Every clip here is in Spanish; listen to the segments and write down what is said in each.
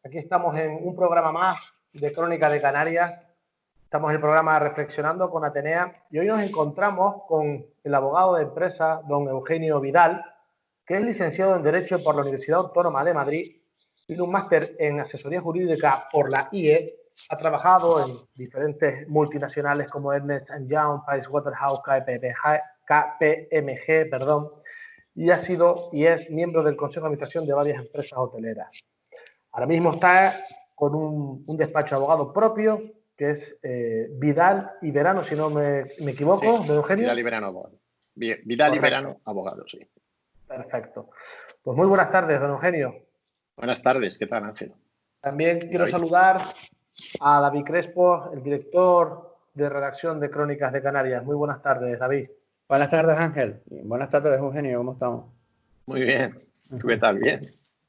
Aquí estamos en un programa más de Crónica de Canarias. Estamos en el programa Reflexionando con Atenea y hoy nos encontramos con el abogado de empresa, don Eugenio Vidal, que es licenciado en Derecho por la Universidad Autónoma de Madrid, tiene un máster en Asesoría Jurídica por la IE, ha trabajado en diferentes multinacionales como Ernst & Young, Pricewaterhouse, KPMG, y ha sido y es miembro del Consejo de Administración de varias empresas hoteleras. Ahora mismo está con un despacho de abogado propio, que es Vidal y Verano, si no me equivoco, sí, ¿de Eugenio? Vidal y Verano abogado. Vidal y Verano abogado, sí. Perfecto. Pues muy buenas tardes, don Eugenio. Buenas tardes, ¿qué tal, Ángel? También quiero saludar a David Crespo, el director de redacción de Crónicas de Canarias. Muy buenas tardes, David. Buenas tardes, Ángel. Buenas tardes, Eugenio. ¿Cómo estamos? Muy bien. ¿Tú qué tal? Bien.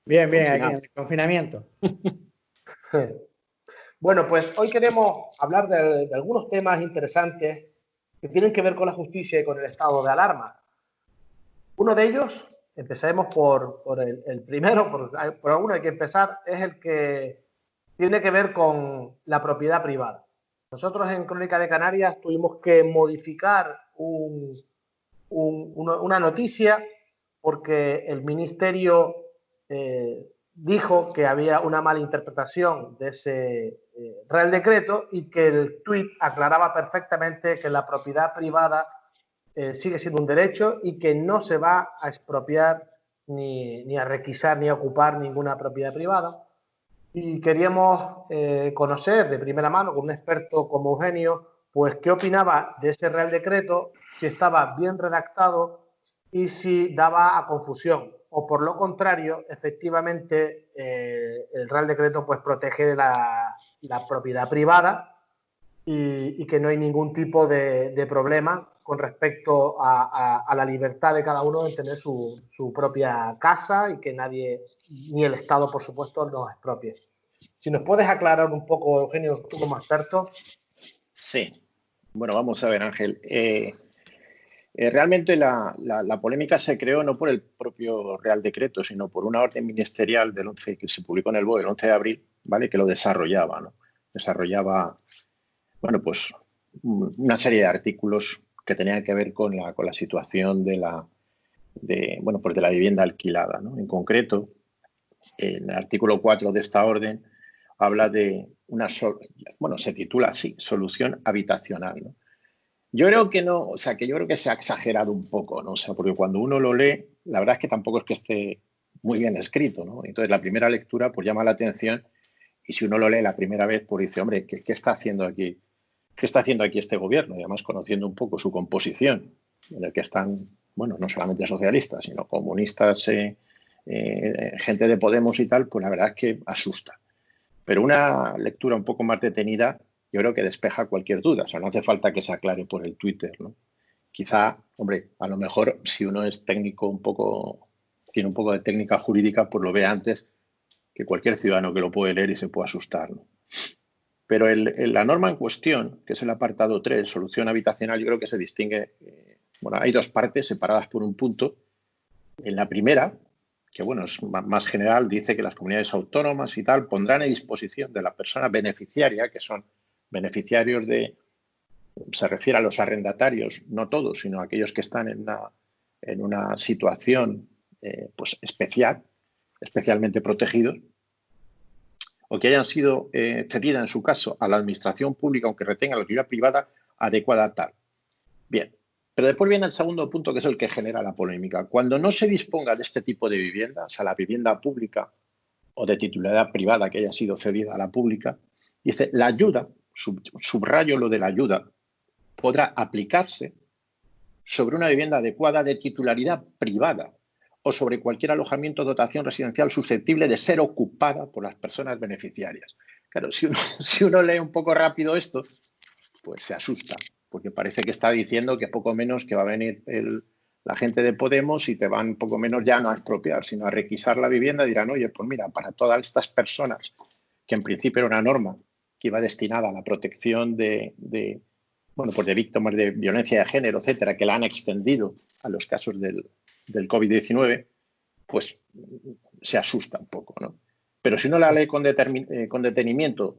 Bien, aquí en el confinamiento. Bueno, pues hoy queremos hablar de algunos temas interesantes que tienen que ver con la justicia y con el estado de alarma. Uno de ellos, empezaremos por el primero, por alguno hay que empezar, es el que tiene que ver con la propiedad privada. Nosotros en Crónica de Canarias tuvimos que modificar una noticia porque el Ministerio dijo que había una mala interpretación de ese Real Decreto y que el tuit aclaraba perfectamente que la propiedad privada sigue siendo un derecho y que no se va a expropiar ni a requisar ni a ocupar ninguna propiedad privada. Y queríamos conocer de primera mano con un experto como Eugenio, pues qué opinaba de ese Real Decreto, si estaba bien redactado y si daba a confusión. O por lo contrario, efectivamente, el Real Decreto pues protege la propiedad privada y que no hay ningún tipo de problema con respecto a la libertad de cada uno de tener su propia casa y que nadie, ni el Estado, por supuesto, nos expropie. Si nos puedes aclarar un poco, Eugenio, tú como experto. Sí. Bueno, vamos a ver, Ángel. Realmente la polémica se creó no por el propio Real Decreto, sino por una orden ministerial del 11 que se publicó en el BOE el 11 de abril, ¿vale? Que lo desarrollaba, ¿no? Desarrollaba, bueno, pues una serie de artículos que tenían que ver con la situación de la vivienda alquilada, ¿no? En concreto, en el artículo 4 de esta orden habla de se titula así, solución habitacional, ¿no? Yo creo que no, yo creo que se ha exagerado un poco, ¿no? Porque cuando uno lo lee, la verdad es que tampoco es que esté muy bien escrito, ¿no? Entonces, la primera lectura pues llama la atención y si uno lo lee la primera vez, pues dice, hombre, ¿qué está haciendo aquí? ¿Qué está haciendo aquí este gobierno? Y además, conociendo un poco su composición, en el que están, bueno, no solamente socialistas, sino comunistas, gente de Podemos y tal, pues la verdad es que asusta. Pero una lectura un poco más detenida yo creo que despeja cualquier duda. O sea, no hace falta que se aclare por el Twitter, ¿no? Quizá, hombre, a lo mejor si uno es técnico tiene un poco de técnica jurídica, pues lo ve antes que cualquier ciudadano que lo puede leer y se puede asustar, ¿no? Pero la norma en cuestión, que es el apartado 3, solución habitacional, yo creo que se distingue. Hay dos partes separadas por un punto. En la primera, que bueno, es más general, dice que las comunidades autónomas y tal pondrán a disposición de la persona beneficiaria, que son beneficiarios se refiere a los arrendatarios, no todos, sino aquellos que están en una situación pues especial, especialmente protegidos, o que hayan sido cedidas en su caso a la administración pública, aunque retenga la actividad privada adecuada tal. Bien, pero después viene el segundo punto, que es el que genera la polémica. Cuando no se disponga de este tipo de vivienda, o sea, la vivienda pública o de titularidad privada que haya sido cedida a la pública, dice, la ayuda, subrayo lo de la ayuda, podrá aplicarse sobre una vivienda adecuada de titularidad privada o sobre cualquier alojamiento o dotación residencial susceptible de ser ocupada por las personas beneficiarias. Claro, si uno lee un poco rápido esto, pues se asusta, porque parece que está diciendo que poco menos que va a venir la gente de Podemos y te van poco menos ya no a expropiar, sino a requisar la vivienda y dirán, oye, pues mira, para todas estas personas, que en principio era una norma que iba destinada a la protección de víctimas de violencia de género, etcétera, que la han extendido a los casos del COVID-19, pues se asusta un poco, ¿no? Pero si uno la lee con detenimiento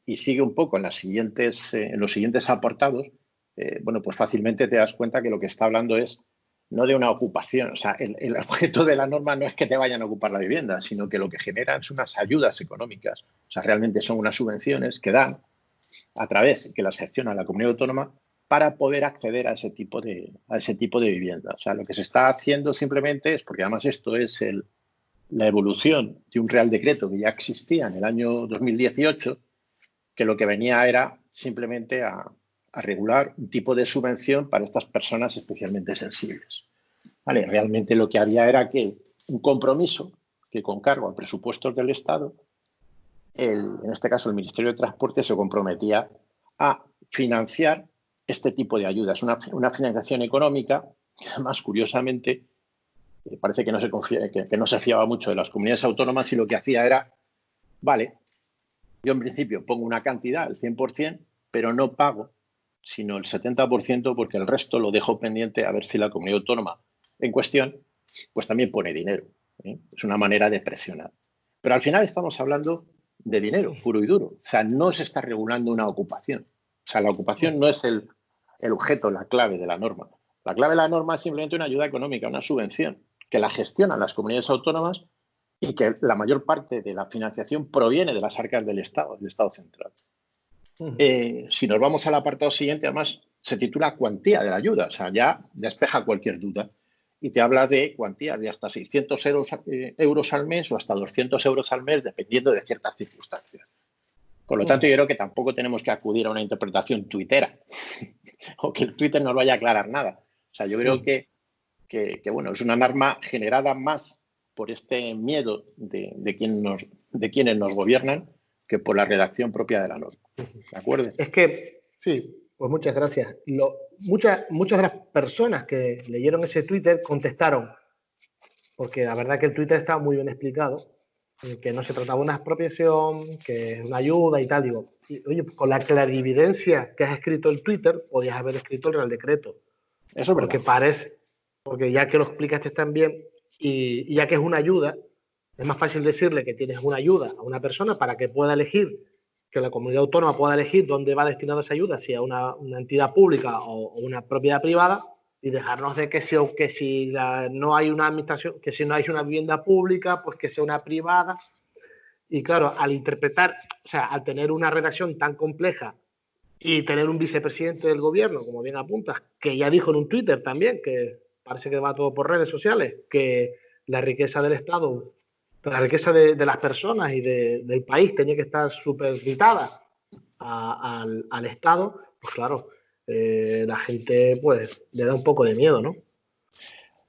y sigue un poco en los siguientes apartados, bueno, pues fácilmente te das cuenta que lo que está hablando es no de una ocupación. O sea, el objeto de la norma no es que te vayan a ocupar la vivienda, sino que lo que generan son unas ayudas económicas. O sea, realmente son unas subvenciones que dan a través, que las gestiona la comunidad autónoma para poder acceder a ese tipo de vivienda. O sea, lo que se está haciendo simplemente es, porque además esto es la evolución de un Real Decreto que ya existía en el año 2018, que lo que venía era simplemente a regular un tipo de subvención para estas personas especialmente sensibles. ¿Vale? Realmente lo que había era que un compromiso que con cargo al presupuesto del Estado, en este caso el Ministerio de Transporte se comprometía a financiar este tipo de ayudas, una financiación económica que además curiosamente parece que no se fiaba mucho de las comunidades autónomas y lo que hacía era, vale, yo en principio pongo una cantidad, el 100%, pero no pago sino el 70% porque el resto lo dejo pendiente a ver si la comunidad autónoma en cuestión pues también pone dinero. Es una manera de presionar. Pero al final estamos hablando de dinero puro y duro. O sea, no se está regulando una ocupación. O sea, la ocupación no es el objeto, la clave de la norma. La clave de la norma es simplemente una ayuda económica, una subvención, que la gestionan las comunidades autónomas y que la mayor parte de la financiación proviene de las arcas del Estado central. Si nos vamos al apartado siguiente, además se titula cuantía de la ayuda, o sea, ya despeja cualquier duda y te habla de cuantías de hasta 600 euros al mes o hasta 200 euros al mes, dependiendo de ciertas circunstancias. Por lo tanto, yo creo que tampoco tenemos que acudir a una interpretación tuitera o que el Twitter nos vaya a aclarar nada. O sea, yo creo que bueno, es una norma generada más por este miedo de quienes nos gobiernan que por la redacción propia de la norma. ¿De acuerdo? Es que, sí, pues muchas gracias. Muchas de las personas que leyeron ese Twitter contestaron, porque la verdad que el Twitter estaba muy bien explicado, que no se trataba de una expropiación, que es una ayuda y tal. Digo, oye, con la clarividencia que has escrito el Twitter, podías haber escrito el Real Decreto. Eso es porque verdad. porque ya que lo explicaste tan bien y ya que es una ayuda, es más fácil decirle que tienes una ayuda a una persona para que pueda elegir, que la comunidad autónoma pueda elegir dónde va destinada esa ayuda, si a una entidad pública o una propiedad privada, y dejarnos de que si no hay una administración, que si no hay una vivienda pública, pues que sea una privada. Y claro, al interpretar, o sea, al tener una redacción tan compleja y tener un vicepresidente del gobierno, como bien apuntas, que ya dijo en un Twitter también, que parece que va todo por redes sociales, que la riqueza del Estado, la riqueza de las personas y del país tenía que estar supeditada al Estado, pues claro, la gente pues le da un poco de miedo, ¿no?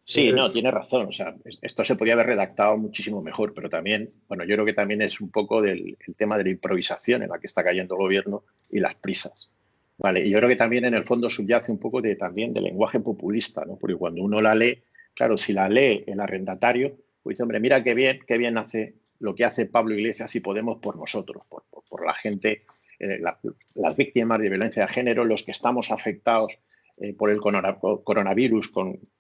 Sí, no, tiene razón. O sea, esto se podía haber redactado muchísimo mejor, pero también, bueno, yo creo que también es un poco el tema de la improvisación en la que está cayendo el gobierno y las prisas. Vale, y yo creo que también en el fondo subyace un poco también de lenguaje populista, ¿no? Porque cuando uno la lee, claro, si la lee el arrendatario, pues dice, hombre, mira qué bien hace lo que hace Pablo Iglesias y Podemos por nosotros, por la gente, las víctimas de violencia de género, los que estamos afectados por el coronavirus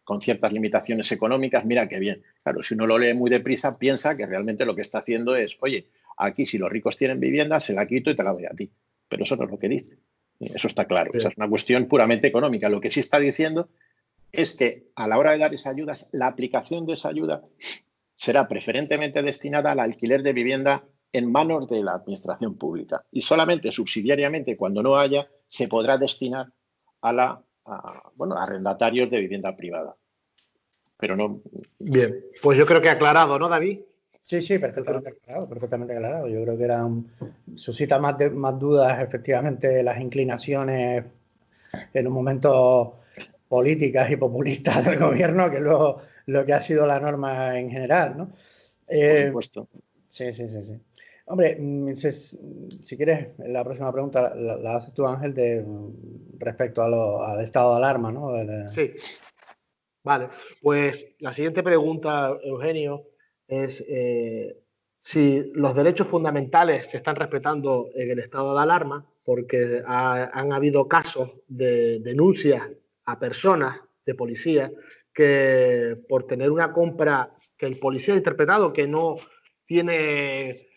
con ciertas limitaciones económicas, mira qué bien. Claro, si uno lo lee muy deprisa, piensa que realmente lo que está haciendo es, oye, aquí si los ricos tienen vivienda, se la quito y te la doy a ti. Pero eso no es lo que dice. Eso está claro. Sí. Esa es una cuestión puramente económica. Lo que sí está diciendo es que a la hora de dar esas ayudas, la aplicación de esa ayuda será preferentemente destinada al alquiler de vivienda en manos de la administración pública y solamente subsidiariamente, cuando no haya, se podrá destinar a arrendatarios de vivienda privada. Pero no. Bien, pues yo creo que aclarado, ¿no, David? Sí, perfectamente aclarado, perfectamente aclarado. Yo creo que suscita más dudas, efectivamente, las inclinaciones en un momento políticas y populistas del gobierno que luego lo que ha sido la norma en general, ¿no? Por supuesto. Sí. Hombre, si quieres, la próxima pregunta la haces tú, Ángel, respecto al estado de alarma, ¿no? Sí. Vale, pues la siguiente pregunta, Eugenio, es si los derechos fundamentales se están respetando en el estado de alarma, porque han habido casos de denuncias a personas de policía que por tener una compra que el policía ha interpretado que no tiene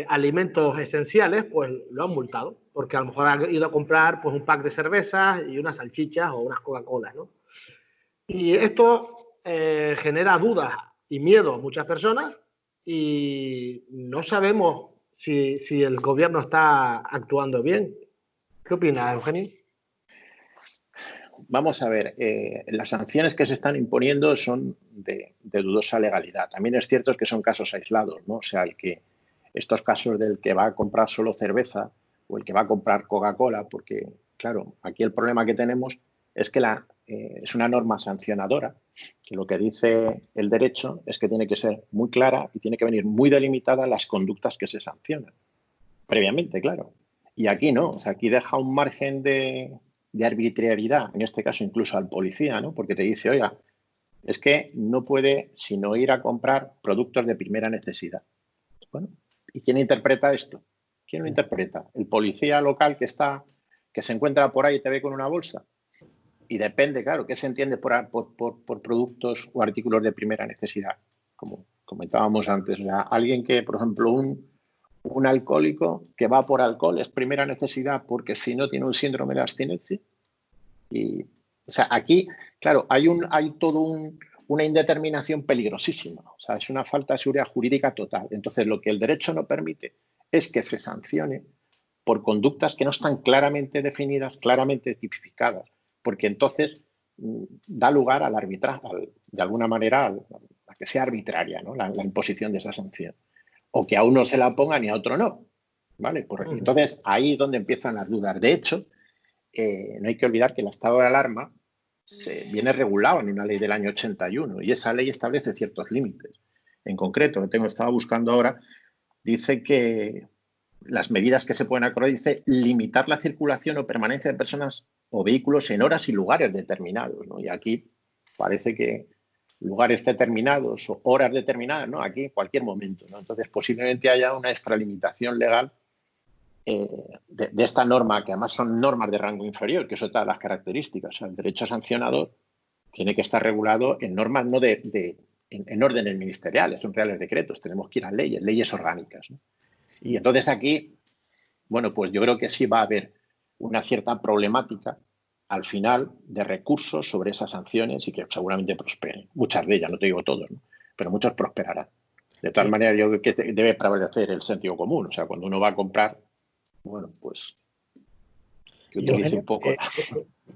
alimentos esenciales, pues lo han multado, porque a lo mejor ha ido a comprar pues un pack de cervezas y unas salchichas o unas Coca-Cola, ¿no? Y esto genera dudas y miedo a muchas personas y no sabemos si el gobierno está actuando bien. ¿Qué opinas, Eugenio? Vamos a ver, las sanciones que se están imponiendo son de dudosa legalidad. También es cierto que son casos aislados, ¿no? O sea, estos casos del que va a comprar solo cerveza o el que va a comprar Coca-Cola, porque, claro, aquí el problema que tenemos es que es una norma sancionadora, que lo que dice el derecho es que tiene que ser muy clara y tiene que venir muy delimitada las conductas que se sancionan. Previamente, claro. Y aquí no, o sea, aquí deja un margen de arbitrariedad, en este caso incluso al policía, ¿no? Porque te dice, oiga, es que no puede sino ir a comprar productos de primera necesidad. Bueno, ¿y quién interpreta esto? ¿Quién lo interpreta? ¿El policía local que se encuentra por ahí y te ve con una bolsa? Y depende, claro, ¿qué se entiende por productos o artículos de primera necesidad? Como comentábamos antes, o sea, alguien que, por ejemplo, un alcohólico que va por alcohol es primera necesidad porque si no tiene un síndrome de abstinencia. Y, o sea, aquí, claro, hay una indeterminación peligrosísima. O sea, es una falta de seguridad jurídica total. Entonces, lo que el derecho no permite es que se sancione por conductas que no están claramente definidas, claramente tipificadas, porque entonces da lugar al arbitraje, de alguna manera, a que sea arbitraria, ¿no? la imposición de esa sanción. O que a uno se la pongan y a otro no. ¿Vale? Entonces, ahí es donde empiezan las dudas. De hecho, no hay que olvidar que el estado de alarma viene regulado en una ley del año 81 y esa ley establece ciertos límites. En concreto, estaba buscando ahora, dice que las medidas que se pueden acordar, dice limitar la circulación o permanencia de personas o vehículos en horas y lugares determinados, ¿no? Y aquí parece que lugares determinados o horas determinadas, ¿no? Aquí en cualquier momento, ¿no? Entonces, posiblemente haya una extralimitación legal de esta norma, que además son normas de rango inferior, que es otra de las características. O sea, el derecho sancionador tiene que estar regulado en normas no en órdenes ministeriales, son reales decretos, tenemos que ir a leyes orgánicas, ¿no? Y entonces aquí, bueno, pues yo creo que sí va a haber una cierta problemática al final de recursos sobre esas sanciones y que seguramente prosperen. Muchas de ellas, no te digo todos, ¿no? Pero muchos prosperarán. De todas maneras, yo creo que debe prevalecer el sentido común. O sea, cuando uno va a comprar, bueno, pues que utilice un poco.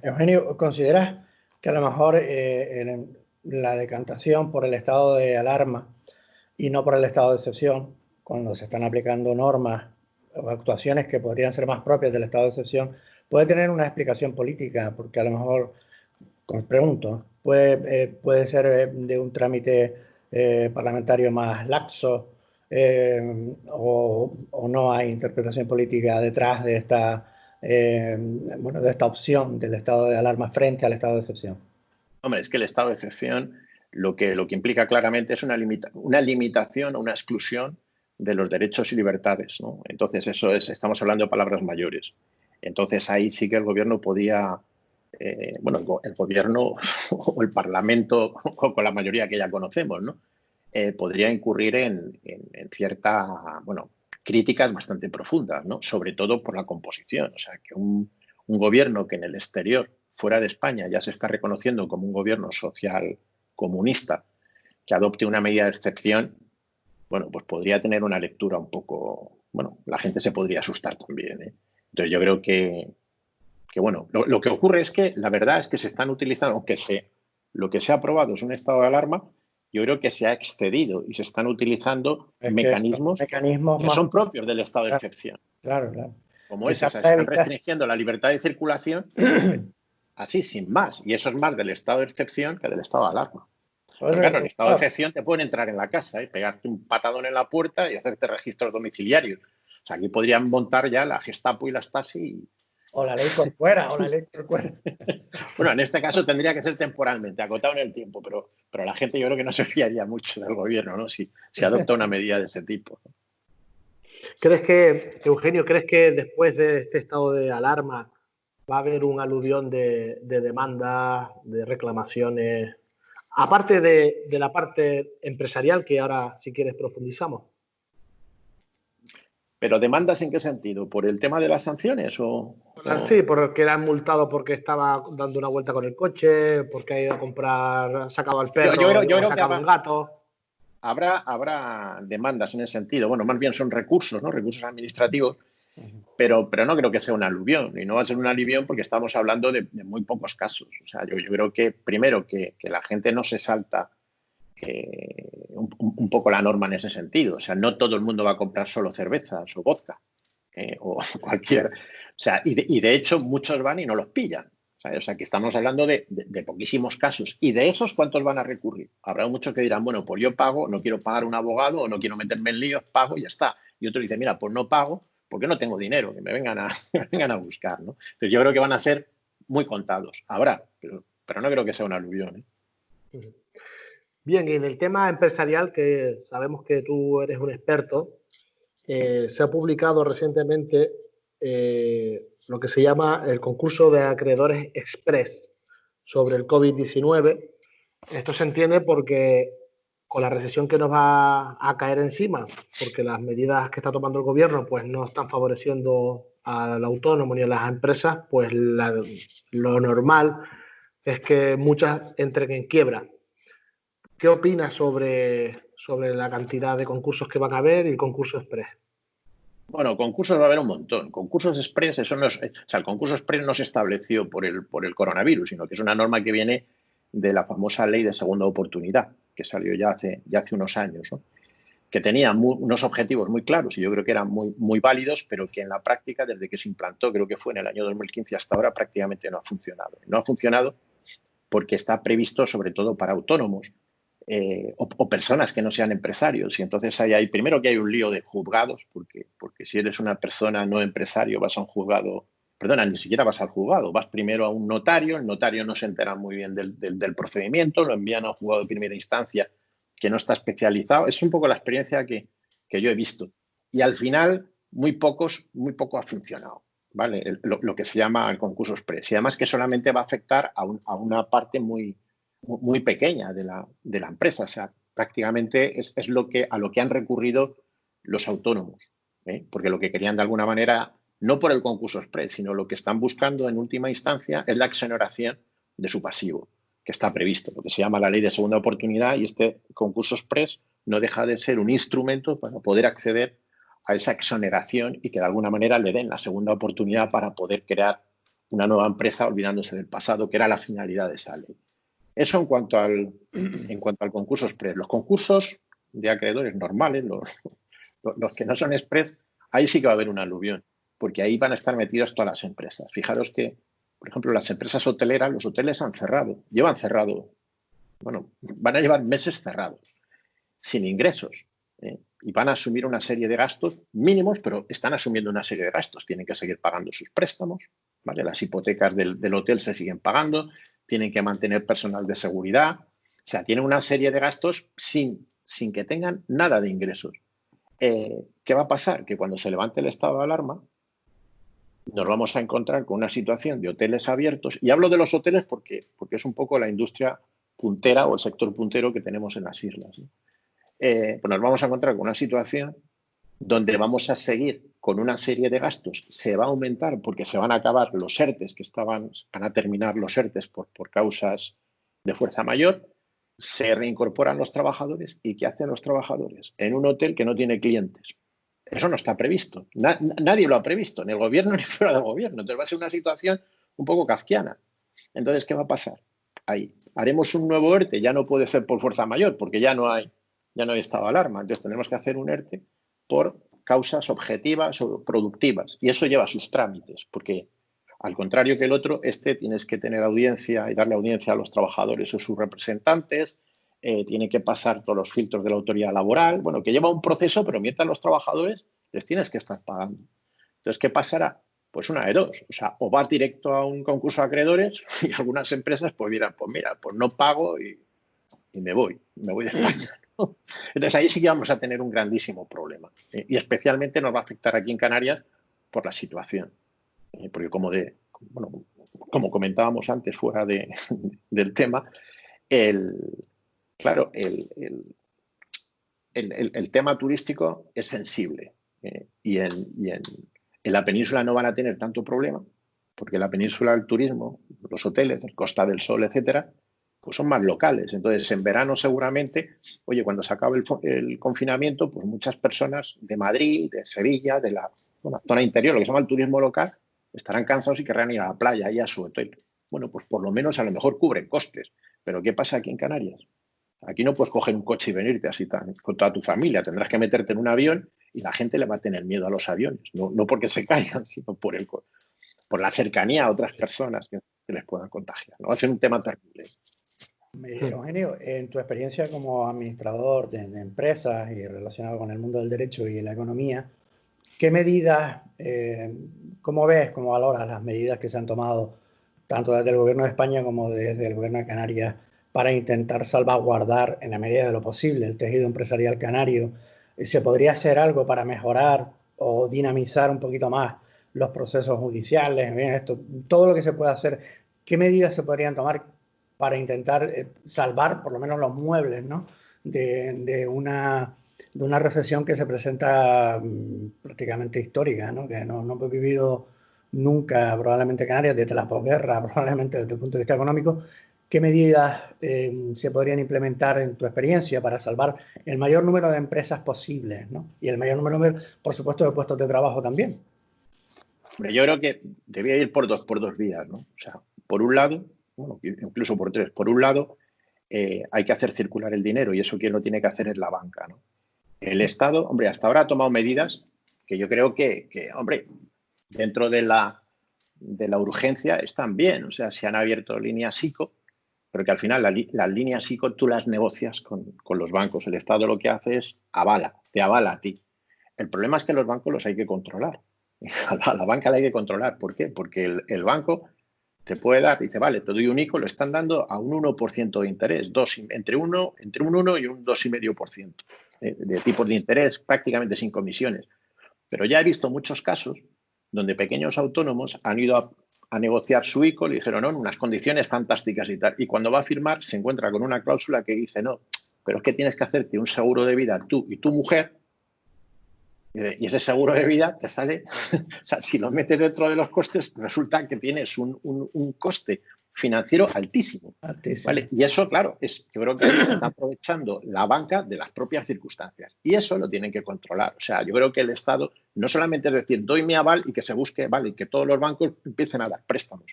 Eugenio, ¿consideras que a lo mejor la decantación por el estado de alarma y no por el estado de excepción, cuando se están aplicando normas o actuaciones que podrían ser más propias del estado de excepción, puede tener una explicación política? Porque a lo mejor, como pregunto, puede ser de un trámite parlamentario más laxo, o no hay interpretación política detrás de esta de esta opción del estado de alarma frente al estado de excepción. Hombre, es que el estado de excepción lo que implica claramente es una limitación o una exclusión de los derechos y libertades, ¿no? Entonces, estamos hablando de palabras mayores. Entonces, ahí sí que el gobierno podía, el gobierno o el Parlamento, con la mayoría que ya conocemos, ¿no? Podría incurrir en ciertas, críticas bastante profundas, ¿no? Sobre todo por la composición. O sea, que un gobierno que en el exterior, fuera de España, ya se está reconociendo como un gobierno social comunista, que adopte una medida de excepción, bueno, pues podría tener una lectura un poco, la gente se podría asustar también, ¿eh? Entonces yo creo que lo que ocurre es que la verdad es que se están utilizando, lo que se ha aprobado es un estado de alarma, yo creo que se ha excedido y se están utilizando mecanismos que son propios del estado de excepción. Claro, claro. Como ese, se están restringiendo la libertad de circulación así, sin más. Y eso es más del estado de excepción que del estado de alarma. Pero claro, en el estado de excepción te pueden entrar en la casa y pegarte un patadón en la puerta y hacerte registros domiciliarios. O sea, aquí podrían montar ya la Gestapo y la Stasi. O la ley por fuera, o la ley por fuera. Bueno, en este caso tendría que ser temporalmente, acotado en el tiempo, pero la gente yo creo que no se fiaría mucho del gobierno, ¿no? Si adopta una medida de ese tipo. Eugenio, crees que después de este estado de alarma va a haber un aluvión de demandas, de reclamaciones, aparte de la parte empresarial, que ahora, si quieres, profundizamos? ¿Pero demandas en qué sentido? ¿Por el tema de las sanciones Sí, porque era multado porque estaba dando una vuelta con el coche, porque ha ido a comprar, sacaba al perro Yo o creo que sacaba un gato. habrá demandas en ese sentido. Bueno, más bien son recursos, ¿no? Recursos administrativos, pero no creo que sea un aluvión. Y no va a ser un aluvión porque estamos hablando de muy pocos casos. O sea, yo creo que, primero, que la gente no se salta un poco la norma en ese sentido. O sea, no todo el mundo va a comprar solo cervezas o vodka o cualquier. O sea, y de hecho muchos van y no los pillan. ¿Sabes? O sea, que estamos hablando de poquísimos casos. Y de esos, ¿cuántos van a recurrir? Habrá muchos que dirán, bueno, pues yo pago, no quiero pagar un abogado o no quiero meterme en líos, pago y ya está. Y otro dice, mira, pues no pago porque no tengo dinero, que me vengan a buscar, ¿no? Entonces yo creo que van a ser muy contados. Habrá, pero no creo que sea un aluvión, ¿eh? Bien, y en el tema empresarial, que sabemos que tú eres un experto, se ha publicado recientemente lo que se llama el concurso de acreedores express sobre el COVID-19. Esto se entiende porque con la recesión que nos va a caer encima, porque las medidas que está tomando el gobierno pues no están favoreciendo al autónomo ni a las empresas, pues lo normal es que muchas entren en quiebra. ¿Qué opinas sobre la cantidad de concursos que van a haber y el concurso express? Bueno, concursos va a haber un montón. Concursos express, eso no es, o sea, el concurso express no se estableció por el coronavirus, sino que es una norma que viene de la famosa ley de segunda oportunidad, que salió ya hace unos años, ¿no? Que tenía unos objetivos muy claros y yo creo que eran muy válidos, pero que en la práctica, desde que se implantó, creo que fue en el año 2015 hasta ahora, prácticamente no ha funcionado. No ha funcionado porque está previsto sobre todo para autónomos o personas que no sean empresarios. Y entonces hay primero que hay un lío de juzgados, porque si eres una persona no empresario vas a un juzgado, perdona, ni siquiera vas al juzgado, vas primero a un notario, el notario no se entera muy bien del procedimiento, lo envían a un juzgado de primera instancia que no está especializado. Es un poco la experiencia que yo he visto. Y al final, muy poco ha funcionado, ¿vale? Lo que se llama el concurso express. Y además que solamente va a afectar a una parte muy pequeña de la empresa. O sea, prácticamente es a lo que han recurrido los autónomos, ¿eh? Porque lo que querían de alguna manera, no por el concurso express, sino lo que están buscando en última instancia es la exoneración de su pasivo, que está previsto, lo que se llama la ley de segunda oportunidad, y este concurso express no deja de ser un instrumento para poder acceder a esa exoneración y que de alguna manera le den la segunda oportunidad para poder crear una nueva empresa olvidándose del pasado, que era la finalidad de esa ley. Eso en cuanto al concurso express. Los concursos de acreedores normales, los que no son express, ahí sí que va a haber un aluvión, porque ahí van a estar metidas todas las empresas. Fijaros que, por ejemplo, las empresas hoteleras, los hoteles han cerrado, llevan cerrado, bueno, van a llevar meses cerrados, sin ingresos, y van a asumir una serie de gastos mínimos, pero están asumiendo una serie de gastos. Tienen que seguir pagando sus préstamos, ¿vale? Las hipotecas del hotel se siguen pagando, tienen que mantener personal de seguridad, o sea, tienen una serie de gastos sin que tengan nada de ingresos. ¿Qué va a pasar? Que cuando se levante el estado de alarma, nos vamos a encontrar con una situación de hoteles abiertos, y hablo de los hoteles porque es un poco la industria puntera o el sector puntero que tenemos en las islas, ¿no? Pues nos vamos a encontrar con una situación donde vamos a seguir con una serie de gastos. Se va a aumentar porque se van a acabar los ERTES van a terminar los ERTES por causas de fuerza mayor. Se reincorporan los trabajadores. ¿Y qué hacen los trabajadores? En un hotel que no tiene clientes. Eso no está previsto. Nadie lo ha previsto, ni el gobierno ni fuera del gobierno. Entonces va a ser una situación un poco kafkiana. Entonces, ¿qué va a pasar? Ahí haremos un nuevo ERTE. Ya no puede ser por fuerza mayor porque ya no hay estado de alarma. Entonces tenemos que hacer un ERTE por causas objetivas o productivas. Y eso lleva sus trámites, porque al contrario que el otro, tienes que tener audiencia y darle audiencia a los trabajadores o sus representantes, tiene que pasar todos los filtros de la autoridad laboral, bueno, que lleva un proceso, pero mientras los trabajadores les tienes que estar pagando. Entonces, ¿qué pasará? Pues una de dos, o sea, o vas directo a un concurso de acreedores y algunas empresas pues dirán, pues mira, pues no pago y me voy de España, ¿no? Entonces ahí sí que vamos a tener un grandísimo problema, y especialmente nos va a afectar aquí en Canarias por la situación, porque como comentábamos antes fuera del tema, claro, el tema turístico es sensible, En la península no van a tener tanto problema, porque en la península el turismo, los hoteles, el Costa del Sol, etcétera, pues son más locales. Entonces, en verano seguramente, oye, cuando se acabe el confinamiento, pues muchas personas de Madrid, de Sevilla, de la zona interior, lo que se llama el turismo local, estarán cansados y querrán ir a la playa y a su hotel. Bueno, pues por lo menos a lo mejor cubren costes. Pero ¿qué pasa aquí en Canarias? Aquí no puedes coger un coche y venirte así con toda tu familia. Tendrás que meterte en un avión y la gente le va a tener miedo a los aviones. No porque se caigan, sino por la cercanía a otras personas que les puedan contagiar, ¿no? Va a ser un tema terrible. Eugenio, en tu experiencia como administrador de empresas y relacionado con el mundo del derecho y la economía, ¿qué medidas, cómo ves, cómo valoras las medidas que se han tomado tanto desde el gobierno de España como desde el gobierno de Canarias para intentar salvaguardar en la medida de lo posible el tejido empresarial canario? ¿Se podría hacer algo para mejorar o dinamizar un poquito más los procesos judiciales? Esto, todo lo que se pueda hacer, ¿qué medidas se podrían tomar para intentar salvar por lo menos los muebles, ¿no? de una recesión que se presenta prácticamente histórica, ¿no? Que no hemos vivido nunca probablemente Canarias desde la posguerra, probablemente desde el punto de vista económico. ¿Qué medidas se podrían implementar en tu experiencia para salvar el mayor número de empresas posibles, ¿no? Y el mayor número, por supuesto, de puestos de trabajo también? Hombre, yo creo que debía ir por dos vías, ¿no? O sea, por un lado, bueno, incluso por tres. Por un lado, hay que hacer circular el dinero y eso quien lo tiene que hacer es la banca, ¿no? El Estado, hombre, hasta ahora ha tomado medidas que yo creo que hombre, dentro de la urgencia están bien. O sea, se han abierto líneas ICO, pero que al final las líneas ICO tú las negocias con los bancos. El Estado lo que hace es te avala a ti. El problema es que los bancos los hay que controlar. A la banca la hay que controlar. ¿Por qué? Porque el banco te puede dar, dice, vale, te doy un ICO, lo están dando a un 1% de interés, entre un 1 y un 2,5% de tipos de interés prácticamente sin comisiones. Pero ya he visto muchos casos donde pequeños autónomos han ido a negociar su ICO, le dijeron, no, en unas condiciones fantásticas y tal. Y cuando va a firmar se encuentra con una cláusula que dice, no, pero es que tienes que hacerte un seguro de vida tú y tu mujer. Y ese seguro de vida te sale, o sea, si lo metes dentro de los costes, resulta que tienes un coste financiero altísimo. ¿Vale? Y eso, claro, yo creo que se está aprovechando la banca de las propias circunstancias. Y eso lo tienen que controlar. O sea, yo creo que el Estado no solamente es decir, doy mi aval y que se busque, vale, y que todos los bancos empiecen a dar préstamos.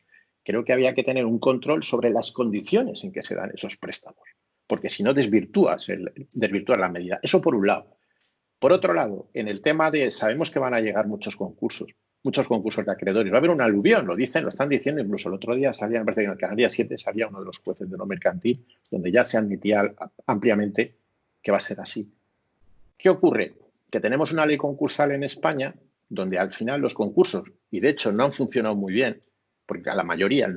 Creo que había que tener un control sobre las condiciones en que se dan esos préstamos. Porque si no, desvirtúas la medida. Eso por un lado. Por otro lado, en el tema sabemos que van a llegar muchos concursos de acreedores. Va a haber un aluvión, lo están diciendo, incluso el otro día salía, me parece que en el Canarias 7 salía uno de los jueces de lo mercantil, donde ya se admitía ampliamente que va a ser así. ¿Qué ocurre? Que tenemos una ley concursal en España donde al final los concursos, y de hecho no han funcionado muy bien, porque a la mayoría,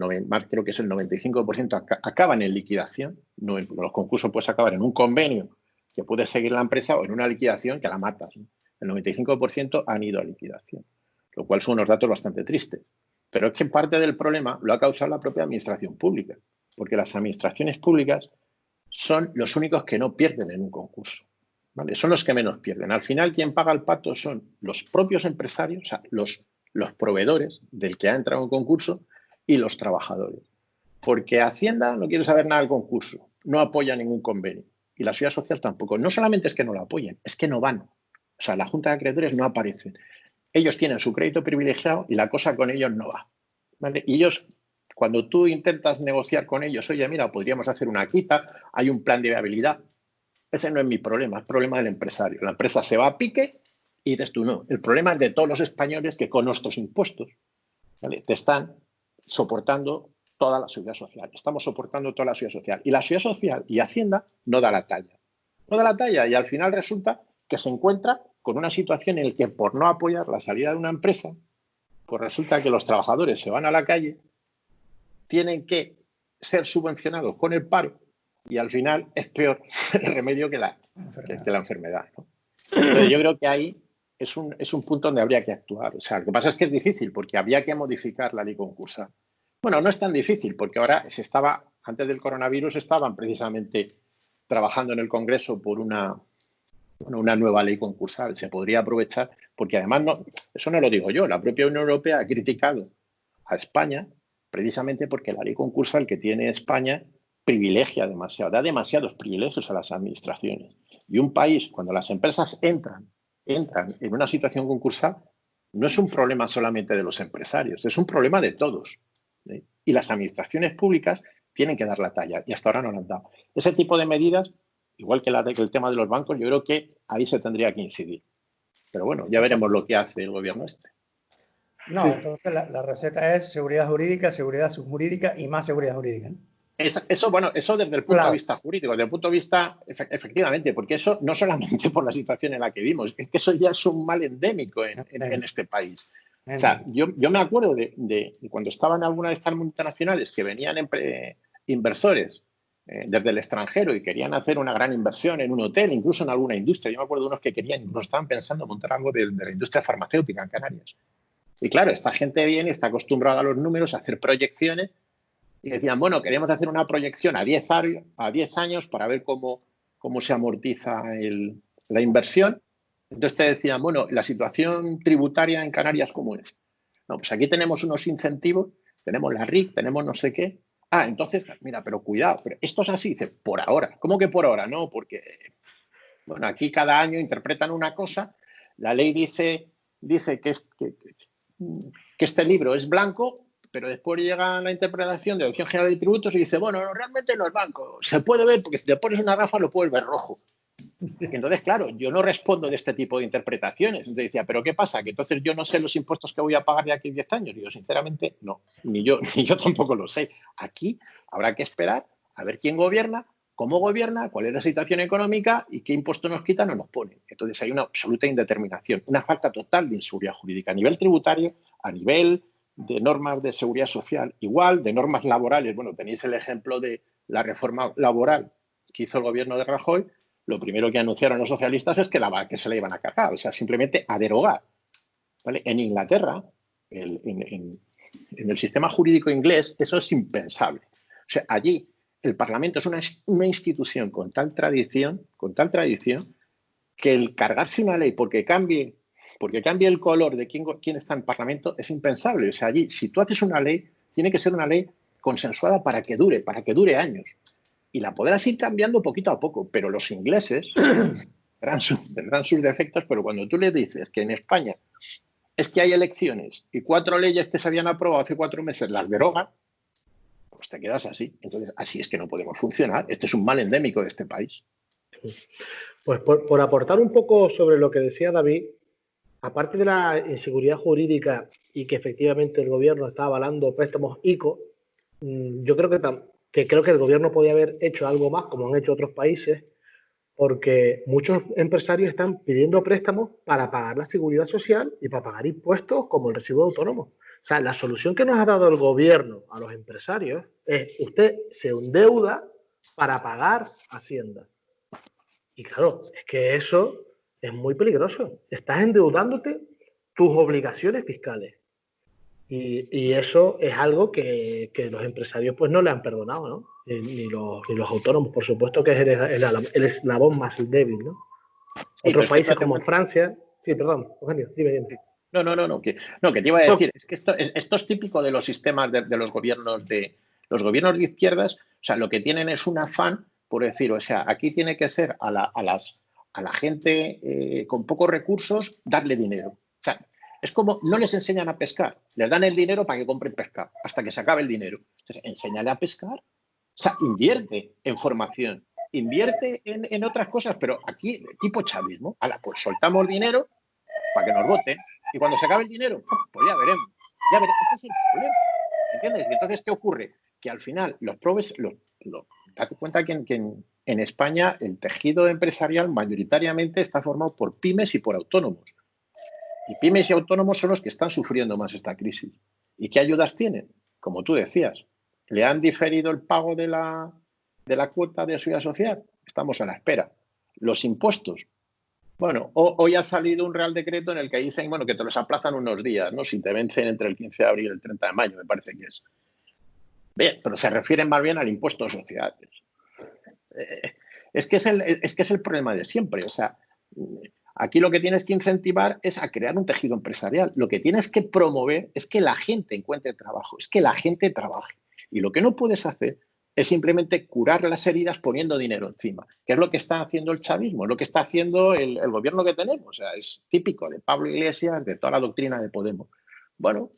creo que es el 95%, acaban en liquidación. Los concursos pueden acabar en un convenio que puede seguir la empresa o en una liquidación que la matas, ¿no? El 95% han ido a liquidación, lo cual son unos datos bastante tristes. Pero es que parte del problema lo ha causado la propia administración pública, porque las administraciones públicas son los únicos que no pierden en un concurso, ¿vale? Son los que menos pierden. Al final, quien paga el pato son los propios empresarios, o sea, los proveedores del que ha entrado en concurso y los trabajadores. Porque Hacienda no quiere saber nada del concurso, no apoya ningún convenio. Y la seguridad social tampoco. No solamente es que no la apoyen, es que no van. O sea, la Junta de Acreedores no aparecen. Ellos tienen su crédito privilegiado y la cosa con ellos no va, ¿vale? Y ellos, cuando tú intentas negociar con ellos, oye, mira, podríamos hacer una quita, hay un plan de viabilidad. Ese no es mi problema, es problema del empresario. La empresa se va a pique y dices tú, no. El problema es de todos los españoles que con nuestros impuestos, ¿vale?, te están soportando toda la seguridad social. Estamos soportando toda la seguridad social. Y la seguridad social y Hacienda no da la talla. No da la talla y al final resulta que se encuentra con una situación en la que por no apoyar la salida de una empresa, pues resulta que los trabajadores se van a la calle, tienen que ser subvencionados con el paro y al final es peor el remedio que la enfermedad, ¿no? Entonces yo creo que ahí es un punto donde habría que actuar. O sea, lo que pasa es que es difícil porque habría que modificar la ley concursal. Bueno, no es tan difícil porque ahora antes del coronavirus estaban precisamente trabajando en el Congreso por una bueno, una nueva ley concursal. Se podría aprovechar, porque además eso no lo digo yo, la propia Unión Europea ha criticado a España precisamente porque la ley concursal que tiene España privilegia demasiado, da demasiados privilegios a las administraciones. Y un país, cuando las empresas entran en una situación concursal, no es un problema solamente de los empresarios, es un problema de todos. Y las administraciones públicas tienen que dar la talla y hasta ahora no lo han dado. Ese tipo de medidas, igual que el tema de los bancos, yo creo que ahí se tendría que incidir. Pero bueno, ya veremos lo que hace el gobierno este. No, entonces la receta es seguridad jurídica, seguridad subjurídica y más seguridad jurídica. Eso desde el punto de vista jurídico, desde el punto de vista, efectivamente, porque eso no solamente por la situación en la que vivimos, es que eso ya es un mal endémico en este país. O sea, yo me acuerdo de cuando estaban alguna de estas multinacionales que venían inversores desde el extranjero y querían hacer una gran inversión en un hotel, incluso en alguna industria. Yo me acuerdo de unos que estaban pensando montar algo de la industria farmacéutica en Canarias. Y claro, esta gente viene, está acostumbrada a los números, a hacer proyecciones, y decían, bueno, queremos hacer una proyección a 10 años para ver cómo se amortiza la inversión. Entonces te decían, bueno, la situación tributaria en Canarias, ¿cómo es? No, pues aquí tenemos unos incentivos, tenemos la RIC, tenemos no sé qué. Ah, entonces, mira, pero cuidado, pero esto es así, dice, por ahora. ¿Cómo que por ahora? No, porque, bueno, aquí cada año interpretan una cosa, la ley dice que este libro es blanco, pero después llega la interpretación de la Dirección General de Tributos y dice, bueno, no, realmente no es blanco, se puede ver, porque si te pones una gafa lo puedes ver rojo. Entonces, claro, yo no respondo de este tipo de interpretaciones. Entonces decía, ¿pero qué pasa? ¿Que entonces yo no sé los impuestos que voy a pagar de aquí a 10 años? Y yo, sinceramente, no, ni yo tampoco lo sé. Aquí habrá que esperar a ver quién gobierna, cómo gobierna, cuál es la situación económica y qué impuestos nos quitan o nos ponen. Entonces hay una absoluta indeterminación, una falta total de inseguridad jurídica a nivel tributario, a nivel de normas de seguridad social, igual, de normas laborales. Bueno, tenéis el ejemplo de la reforma laboral que hizo el gobierno de Rajoy. Lo primero que anunciaron los socialistas es que se la iban a cargar, o sea, simplemente a derogar. ¿Vale? En Inglaterra, en el sistema jurídico inglés, eso es impensable. O sea, allí el Parlamento es una institución con tal tradición, que el cargarse una ley porque cambie el color de quién está en el Parlamento es impensable. O sea, allí, si tú haces una ley, tiene que ser una ley consensuada para que dure años. Y la podrás ir cambiando poquito a poco, pero los ingleses tendrán sus defectos, pero cuando tú les dices que en España es que hay elecciones y 4 leyes que se habían aprobado hace 4 meses las derogan, pues te quedas así. Entonces, así es que no podemos funcionar. Este es un mal endémico de este país. Pues por aportar un poco sobre lo que decía David, aparte de la inseguridad jurídica y que efectivamente el gobierno está avalando préstamos ICO, yo creo que el gobierno podía haber hecho algo más, como han hecho otros países, porque muchos empresarios están pidiendo préstamos para pagar la seguridad social y para pagar impuestos como el recibo de autónomo. O sea, la solución que nos ha dado el gobierno a los empresarios es usted se endeuda para pagar Hacienda. Y claro, es que eso es muy peligroso. Estás endeudándote tus obligaciones fiscales. Y eso es algo que los empresarios pues no le han perdonado, ¿no? Ni los autónomos, por supuesto que es el eslabón más débil, ¿no? Sí, otros países como Francia... Sí, perdón, Eugenio, dime. No, que te iba a decir, es que esto es típico de los sistemas de los gobiernos de izquierdas. O sea, lo que tienen es un afán por decir, o sea, aquí tiene que ser a la gente con pocos recursos darle dinero. O sea, es como no les enseñan a pescar, les dan el dinero para que compren pescado hasta que se acabe el dinero. Entonces, enséñale a pescar, o sea, invierte en formación, invierte en otras cosas, pero aquí, tipo chavismo, pues soltamos dinero para que nos voten. Y cuando se acabe el dinero, pues ya veremos. Ese es el problema. ¿Entiendes? Y entonces, ¿qué ocurre? Que al final date cuenta que en España el tejido empresarial mayoritariamente está formado por pymes y por autónomos. Y pymes y autónomos son los que están sufriendo más esta crisis. ¿Y qué ayudas tienen? Como tú decías, ¿le han diferido el pago de la cuota de seguridad social? Estamos a la espera. Los impuestos. Bueno, hoy ha salido un Real Decreto en el que dicen, bueno, que te los aplazan unos días, ¿no? Si te vencen entre el 15 de abril y el 30 de mayo, me parece que es. Bien, pero se refieren más bien al impuesto de sociedades. Es que es el problema de siempre. O sea, Aquí lo que tienes que incentivar es a crear un tejido empresarial. Lo que tienes que promover es que la gente encuentre trabajo, es que la gente trabaje. Y lo que no puedes hacer es simplemente curar las heridas poniendo dinero encima, que es lo que está haciendo el chavismo, es lo que está haciendo el gobierno que tenemos. O sea, es típico de Pablo Iglesias, de toda la doctrina de Podemos. Bueno,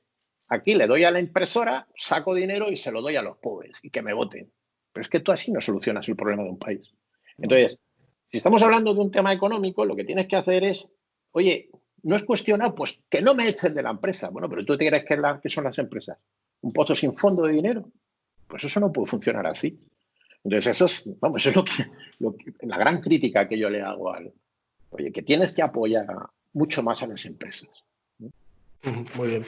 aquí le doy a la impresora, saco dinero y se lo doy a los pobres y que me voten. Pero es que tú así no solucionas el problema de un país. Entonces, si estamos hablando de un tema económico, lo que tienes que hacer es, oye, no es cuestionar, pues que no me echen de la empresa. Bueno, pero ¿tú te crees que son las empresas? ¿Un pozo sin fondo de dinero? Pues eso no puede funcionar así. Entonces, eso es, vamos, eso es la gran crítica que yo le hago oye, que tienes que apoyar mucho más a las empresas. Muy bien.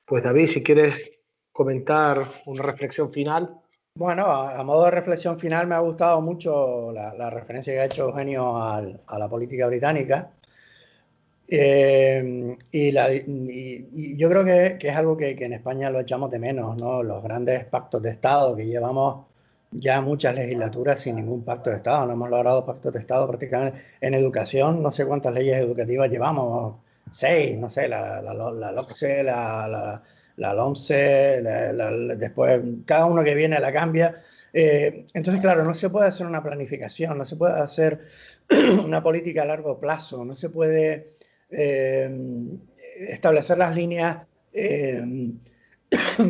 Pues David, si quieres comentar una reflexión final. Bueno, a modo de reflexión final me ha gustado mucho la referencia que ha hecho Eugenio a la política británica. Y yo creo que es algo que en España lo echamos de menos, ¿no? Los grandes pactos de Estado, que llevamos ya muchas legislaturas sin ningún pacto de Estado. No hemos logrado pactos de Estado prácticamente. En educación, no sé cuántas leyes educativas llevamos, 6, no sé, la LOCSE, la LOMSE, después cada uno que viene la cambia. Entonces, claro, no se puede hacer una planificación, no se puede hacer una política a largo plazo, no se puede establecer las líneas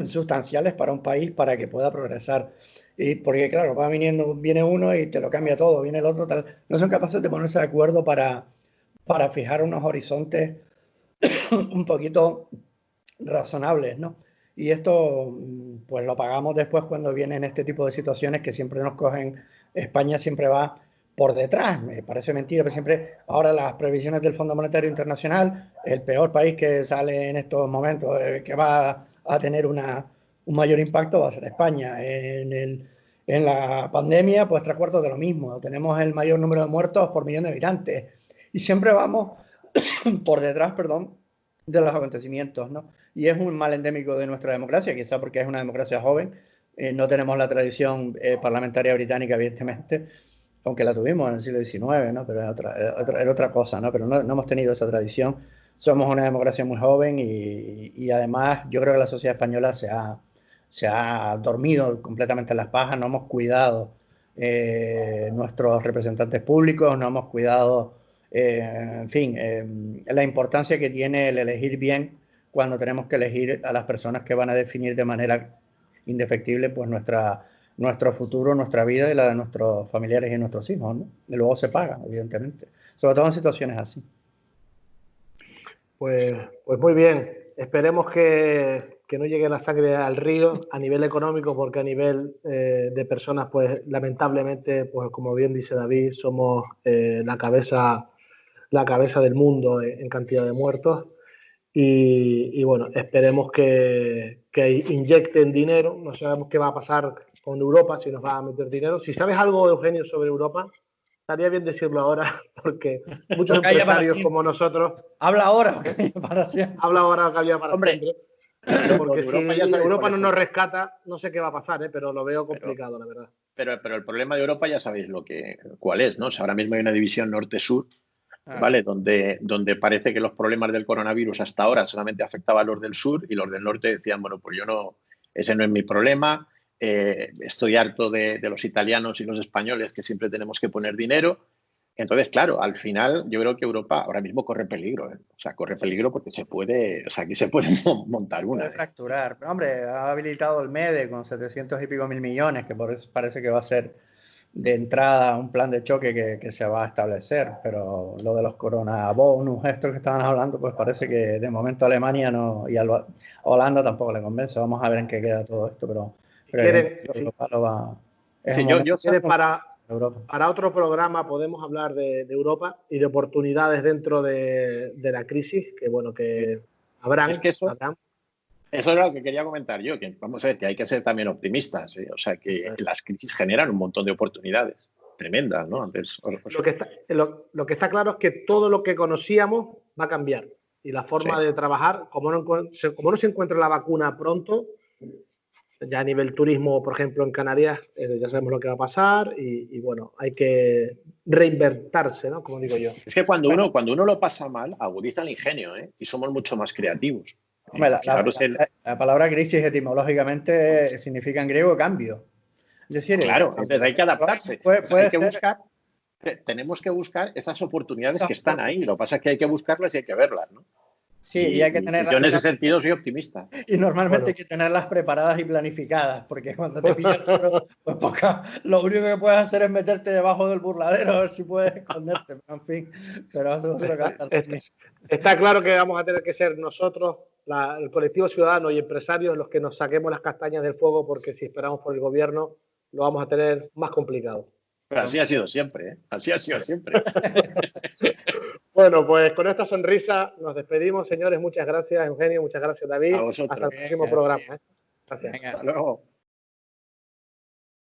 sustanciales para un país para que pueda progresar. Y porque, claro, viene uno y te lo cambia todo, viene el otro, tal. No son capaces de ponerse de acuerdo para fijar unos horizontes un poquito razonables, ¿no? Y esto, pues lo pagamos después cuando vienen este tipo de situaciones que siempre nos cogen. España siempre va por detrás, me parece mentira, pero siempre, ahora las previsiones del Fondo Monetario Internacional, el peor país que sale en estos momentos, que va a tener un mayor impacto va a ser España. En la pandemia, pues 3/4 de lo mismo, tenemos el mayor número de muertos por millón de habitantes y siempre vamos por detrás, perdón, de los acontecimientos, ¿no? Y es un mal endémico de nuestra democracia, quizá porque es una democracia joven. No tenemos la tradición parlamentaria británica, evidentemente, aunque la tuvimos en el siglo XIX, ¿no? Pero era otra cosa, ¿no? Pero no hemos tenido esa tradición. Somos una democracia muy joven y además yo creo que la sociedad española se ha dormido completamente en las pajas, no hemos cuidado nuestros representantes públicos, no hemos cuidado, en fin, la importancia que tiene el elegir bien cuando tenemos que elegir a las personas que van a definir de manera indefectible pues nuestro futuro, nuestra vida y la de nuestros familiares y nuestros hijos, ¿no? Y luego se paga, evidentemente, sobre todo en situaciones así. Pues muy bien. Esperemos que no llegue la sangre al río a nivel económico, porque a nivel de personas, pues lamentablemente, pues como bien dice David, somos la cabeza del mundo en cantidad de muertos. Y bueno, esperemos que inyecten dinero. No sabemos qué va a pasar con Europa, si nos va a meter dinero. Si sabes algo, Eugenio, sobre Europa, estaría bien decirlo ahora, porque muchos empresarios como nosotros... Habla ahora o calla para siempre. Habla ahora o calla para siempre. Porque Europa, si Europa no nos rescata, no sé qué va a pasar, pero lo veo complicado, la verdad. Pero el problema de Europa ya sabéis cuál es, ¿no? O sea, ahora mismo hay una división norte-sur, ¿vale? Donde parece que los problemas del coronavirus hasta ahora solamente afectaban a los del sur y los del norte decían, bueno, pues ese no es mi problema, estoy harto de los italianos y los españoles que siempre tenemos que poner dinero. Entonces, claro, al final yo creo que Europa ahora mismo corre peligro, ¿eh? O sea, corre peligro porque aquí se puede montar una. Puede fracturar. Pero, hombre, ha habilitado el MEDE con 700 y pico mil millones, que por eso parece que va a ser de entrada un plan de choque que se va a establecer. Pero lo de los coronabonus, estos que estaban hablando, pues parece que de momento a Alemania no, y a Holanda tampoco le convence. Vamos a ver en qué queda todo esto, pero Europa lo va... Para otro programa podemos hablar de Europa y de oportunidades dentro de la crisis, que bueno, que habrán. Es que eso es lo que quería comentar yo, que vamos a ver, que hay que ser también optimistas, ¿eh? O sea, que las crisis generan un montón de oportunidades tremendas, ¿no? Entonces, lo que está claro es que todo lo que conocíamos va a cambiar y la forma de trabajar, como no se encuentra la vacuna pronto, Ya a nivel turismo, por ejemplo, en Canarias, ya sabemos lo que va a pasar y bueno, hay que reinventarse, ¿no? Como digo yo. Es que cuando uno lo pasa mal, agudiza el ingenio, ¿eh? Y somos mucho más creativos. Hombre, Fijaros la palabra crisis etimológicamente significa en griego cambio. Es decir, claro, entonces hay que adaptarse. Puede ser, tenemos que buscar esas oportunidades que están ahí. Lo que pasa es que hay que buscarlas y hay que verlas, ¿no? Sí, y hay que tenerlas. Yo en ese sentido soy optimista. Y normalmente hay que tenerlas preparadas y planificadas, porque cuando te pillas pues lo único que puedes hacer es meterte debajo del burladero a ver si puedes esconderte. Pero en fin, pero eso es otro cantar. Está claro que vamos a tener que ser nosotros, el colectivo ciudadano y empresarios, los que nos saquemos las castañas del fuego, porque si esperamos por el gobierno lo vamos a tener más complicado. Pero así ha sido siempre, ¿eh? Así ha sido siempre. Bueno, pues con esta sonrisa nos despedimos, señores. Muchas gracias, Eugenio. Muchas gracias, David. A vosotros. Hasta el próximo programa. Gracias. Venga, hasta luego.